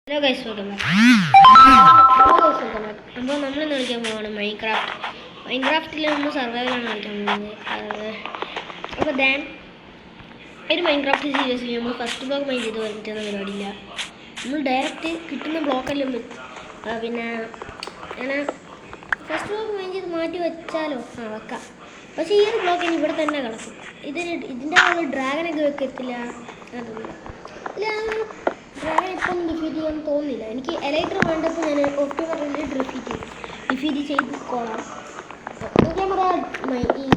Hello guys, welcome back. അപ്പോൾ നമ്മൾ കളിക്കാൻ പോവാണ് മൈൻക്രാഫ്റ്റിൽ നമ്മൾ സർവൈവലാണ് കളിക്കാൻ പോകുന്നത്. അപ്പോൾ ഒരു മൈൻക്രാഫ്റ്റ് സീരീസിൽ നമ്മൾ ഫസ്റ്റ് ബ്ലോക്ക് മൈൻഡ് ചെയ്ത് പറ്റുന്ന പരിപാടിയില്ല. നമ്മൾ ഡയറക്റ്റ് കിട്ടുന്ന ബ്ലോക്കെല്ലാം പിന്നെ അങ്ങനെ ഫസ്റ്റ് ബ്ലോക്ക് മൈൻഡ് ചെയ്ത് മാറ്റി വെച്ചാലോ വെക്കാം. പക്ഷേ ഈ ഒരു ബ്ലോക്ക് ഇവിടെ തന്നെ കിടക്കും. ഇതിൻ്റെ ആളുകൾ ഡ്രാഗനൊക്കെ വെക്കത്തില്ല. അതൊന്നുമില്ല. ഡ്രാഗൺ ഇപ്പം ഡിഫീറ്റ് ചെയ്യാൻ തോന്നുന്നില്ല. എനിക്ക് എലൈറ്റർ വേണ്ടപ്പോൾ ഞാൻ ഒക്ടോബറിൽ ഡിഫീറ്റ് ചെയ്ത് കൊള്ളാം. ക്യാമറ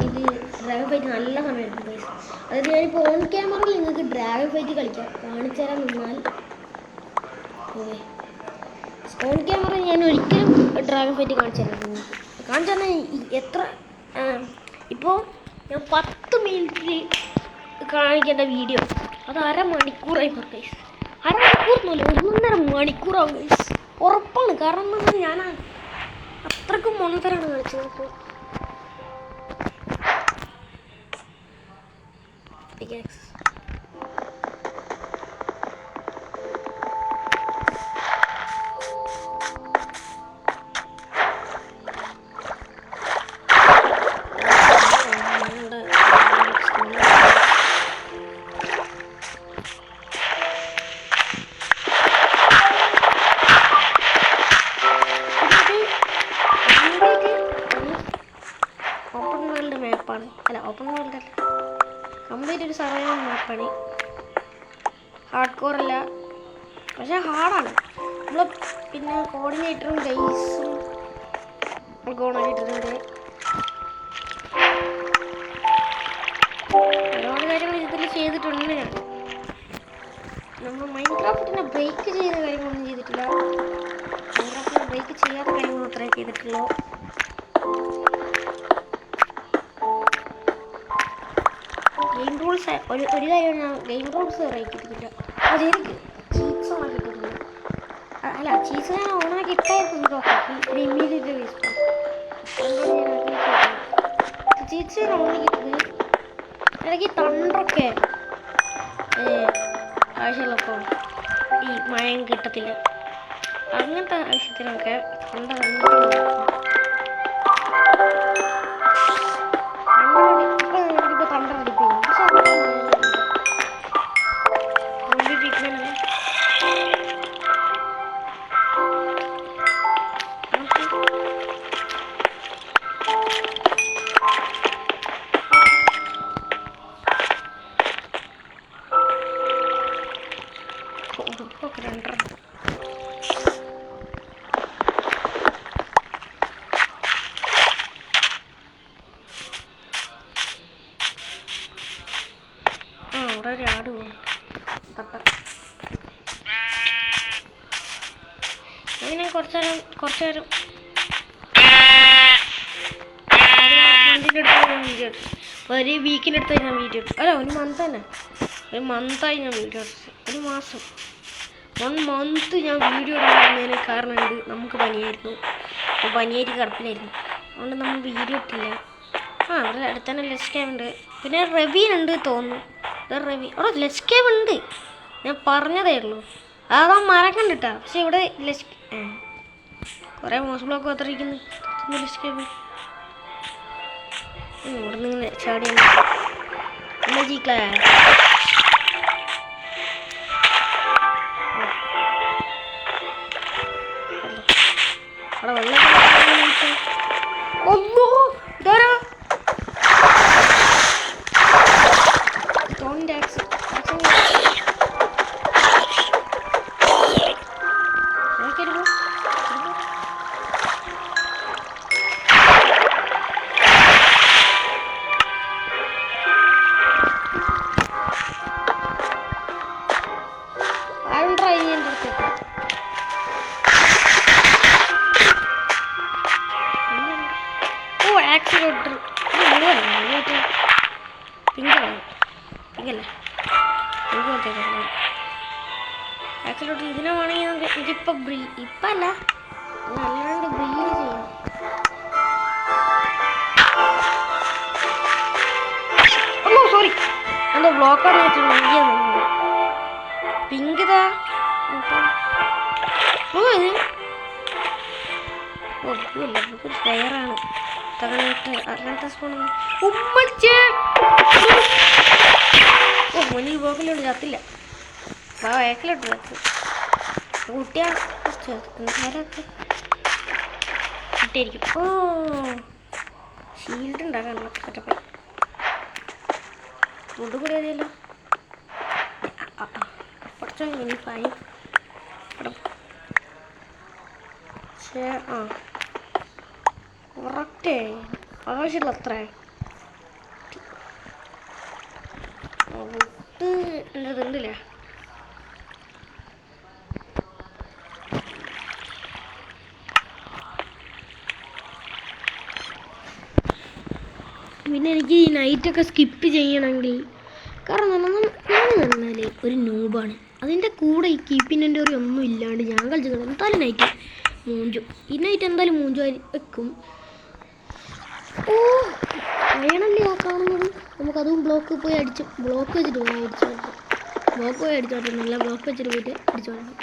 ഇത് ഡ്രാഗൺ ഫൈറ്റ് നല്ല സമയമായിരുന്നു ഗൈസ്. അതായത് ഞാനിപ്പോൾ ഓൺ ക്യാമറയിൽ നിങ്ങൾക്ക് ഡ്രാഗൺ ഫൈറ്റ് കളിക്കാം. കാണിച്ചു തരാൻ നിന്നാൽ ഓൺ ക്യാമറ ഞാൻ ഒരിക്കലും ഡ്രാഗൺ ഫൈറ്റ് കാണിച്ചു തരാൻ എത്ര ഇപ്പോൾ ഞാൻ 10 മിനിറ്റിൽ കാണിക്കേണ്ട വീഡിയോ അത് അരമണിക്കൂറായി ഗൈസ്. അരമണിക്കൂറിനല്ല, 1.5 മണിക്കൂറാവും ഗൈസ്, ഉറപ്പാണ്. കാരണം എന്താ, ഞാൻ അത്രക്കും മൊണ്ണത്തരാണ് കളിച്ചത്. അപ്പോൾ ഓപ്പൺ വേൾഡ് അല്ല, കംപ്ലീറ്റ് ഒരു സർവൈവൽ മാപ്പാണ്. ഹാർഡ് കോർ അല്ല, പക്ഷെ ഹാർഡാണ്. നമ്മൾ പിന്നെ കോർഡിനേറ്ററും ഗൈസും ഇട്ടിട്ടുണ്ട്. ഒരുപാട് കാര്യങ്ങൾ ഇതിൽ ചെയ്തിട്ടുണ്ട്. നമ്മൾ മൈൻക്രാഫ്റ്റിനെ ബ്രേക്ക് ചെയ്യുന്ന കാര്യങ്ങളൊന്നും ചെയ്തിട്ടില്ല. മൈൻക്രാഫ്റ്റിനെ ബ്രേക്ക് ചെയ്യാത്ത കാര്യങ്ങളൊന്നും അത്രയും ചെയ്തിട്ടുള്ളൂ. ഗെയിം റൂൾസ് ഒരു കാര്യം ഞാൻ ഗെയിം റൂൾസ് ബ്രേക്ക് ചെയ്തിട്ടില്ല. അതെനിക്ക് ചീറ്റ്സ് ഓണാക്കി ഇട്ടിട്ടില്ല. അല്ല, ചീറ്റ്സ് ഞാൻ ഓണാക്കി ഇട്ടായിരുന്നു. ഇമ്മീഡിയറ്റ് വേസ്റ്റ് ചീറ്റ്സ് ഞാൻ ഓണാക്കിയിട്ടത് ഇടയ്ക്ക് തണ്ടൊക്കെ ആവശ്യമുള്ളപ്പോൾ ഈ മയം കിട്ടത്തില്ല. അങ്ങനത്തെ ആവശ്യത്തിനൊക്കെ തണ്ട ആട് അങ്ങനെ കുറച്ച് നേരം വീഡിയോ എടുത്തു. ഒരു വീക്കിനടുത്തായി ഞാൻ വീഡിയോ എടുത്തു. അല്ല, ഒരു മന്തായി ഞാൻ വീഡിയോ എടുത്തു. ഒരു മാസം 1 മന്ത് ഞാൻ വീഡിയോ എടുക്കുന്നതിന് കാരണമുണ്ട്. നമുക്ക് പനിയായിരുന്നു. അപ്പോൾ പനിയായിട്ട് കിടപ്പിലായിരുന്നു. അതുകൊണ്ട് നമ്മൾ വീഡിയോ ഇട്ടില്ല. അവിടെ അടുത്ത് തന്നെ ലെസ് കേവ് ഉണ്ട്. പിന്നെ റവീനുണ്ട് തോന്നുന്നു. അവിടെ ലെസ് കേവ് ഉണ്ട്, ഞാൻ പറഞ്ഞതേ ഉള്ളൂ. അതാ മറക്കണ്ടിട്ടാ. പക്ഷെ ഇവിടെ കുറേ മോസ് ബ്ലോക്ക് പത്തിരിക്കുന്നു. ലെസ് കേവ് ഇവിടെ നിന്ന് ചാടിയാണ് അവിടെ വെള്ളം ഒന്നോ ഇതാരാ ആക്ച്വലി ഇതിനെ വേണമെങ്കിൽ എനിക്കിപ്പോൾ ഇപ്പം അല്ല, അല്ലാണ്ട് ബ്രീഡ് ചെയ്യാം. സോറി, എന്തോ ബ്ലോക്കാണ് വെച്ചിട്ടുണ്ടെങ്കിൽ പിങ്ക് ഇതാ ഓ അത് ഒന്നുമില്ല, നമുക്ക് റയറാണ് അങ്ങനത്തെ സ്പൂണൊന്നും. ഉമ്മച്ചേ ഓ മോനി ബ്ലോക്കിലോട്ട് ചത്തില്ല, വേക്കിലോട്ട് ചത്ത് കുട്ടിയാണ് നേരൊക്കെ കിട്ടിയിരിക്കും. ഓ ഷീൽഡ് ഉണ്ടാക്കാൻ പറ്റപ്പോ ഫുഡ് കൂടി അറിയല്ലോ. കുറച്ച് ഇനി ഫൈൻ ആ കറക്റ്റേ ആവശ്യമില്ല അത്ര ഫുഡ് എൻ്റെ ഇതുണ്ടല്ലേ. പിന്നെ എനിക്ക് ഈ നൈറ്റൊക്കെ സ്കിപ്പ് ചെയ്യണമെങ്കിൽ, കാരണം ഞാൻ പറഞ്ഞാൽ ഒരു നൂബാണ്, അതിൻ്റെ കൂടെ ഈ കീപ്പിൻ്റെ ഒരു ഒന്നും ഇല്ലാണ്ട് ഞാൻ കളിച്ചത് എന്തായാലും നൈറ്റ് മൂഞ്ചു. ഈ നൈറ്റ് എന്തായാലും മൂഞ്ചു വെക്കും. ഓ അയണല്ലേ ആ കാണുന്നത്, നമുക്കതും ബ്ലോക്ക് പോയി ബ്ലോക്ക് വെച്ചിട്ട് പോയി അടിച്ചു നോക്കാം. ബ്ലോക്ക് പോയി അടിച്ചോട്ടെ, നല്ല ബ്ലോക്ക് വെച്ചിട്ട് പോയിട്ട് അടിച്ചു നോക്കാം.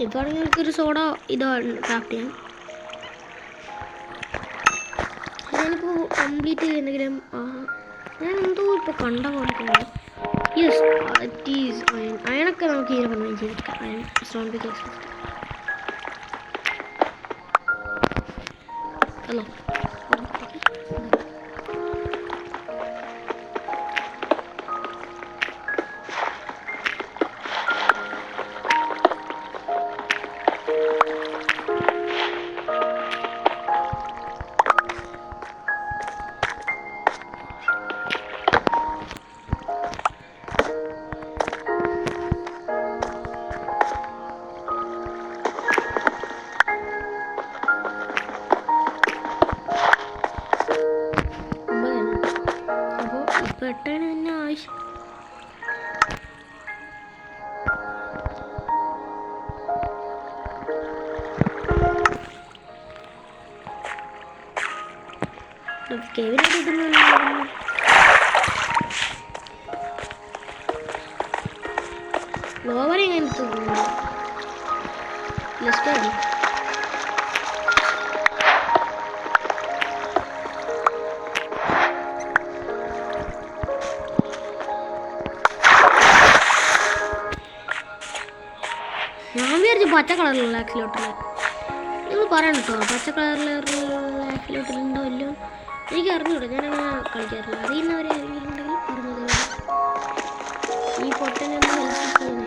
ഇപ്പാണെങ്കിൽ എനിക്കൊരു സോഡ ഇതാണ് ക്രാഫ്റ്റ് ചെയ്യാൻ. ഞാനിപ്പോൾ കംപ്ലീറ്റ് ചെയ്തെങ്കിലും ഞാൻ എന്തോ ഇപ്പോൾ കണ്ട പോലെ യെസ് ഇറ്റ് ഈസ് അയൺ. അയണൊക്കെ നമുക്ക് ഈ പറഞ്ഞു ചെയ്തെടുക്കാം. അയൺ സ്റ്റോൺ പിക്കേഴ്സ് ഹലോ പെട്ടെന്ന് തന്നെ ആവശ്യം. ഓവർ എങ്ങനെ തോന്നുന്നു ലിസ്റ്റ് ഞാൻ വിചാരിച്ചു പച്ച കളറിലുള്ള ആക്സിലോട്ടർ. നിങ്ങൾ പറയണം കേട്ടോ, പച്ച കളറിലുള്ള ആക്സിലോട്ടർ ഉണ്ടോ ഇല്ലോ എനിക്ക് അറിഞ്ഞൂടാ, ഞാനങ്ങനെ കളിക്കാറില്ല. അറിയുന്നവരെ ആരെങ്കിലും ഉണ്ടെങ്കിൽ പറഞ്ഞു തരാം. ഈ പൊട്ടനൊന്ന് ഹെൽപ്പ് ചെയ്യണേ.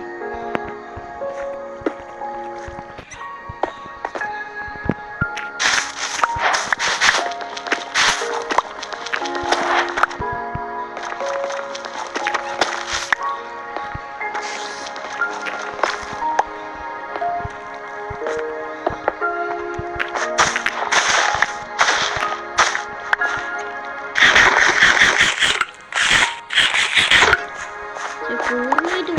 പൂർണ്ണമായിട്ട്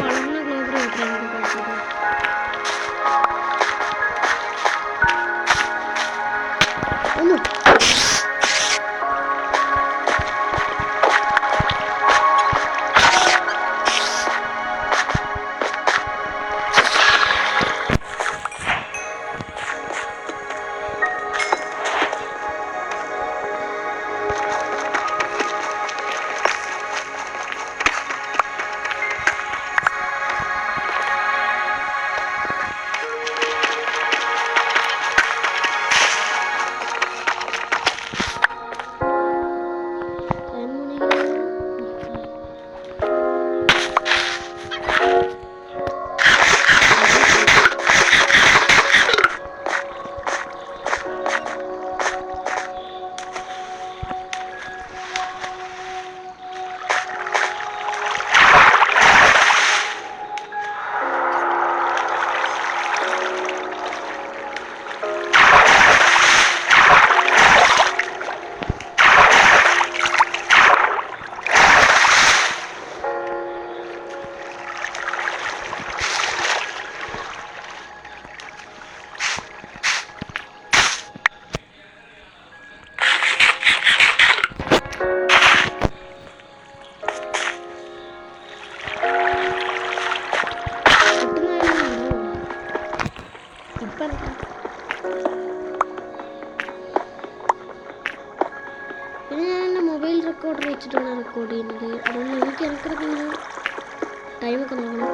പിന്നെ ഞാൻ എൻ്റെ മൊബൈൽ റെക്കോർഡർ വെച്ചിട്ടാണ് റെക്കോർഡ് ചെയ്യുന്നത്. അതുകൊണ്ട് എനിക്ക് ഇടയ്ക്കിടയ്ക്ക് ഇങ്ങനെ ടൈമൊക്കെ നോക്കണം.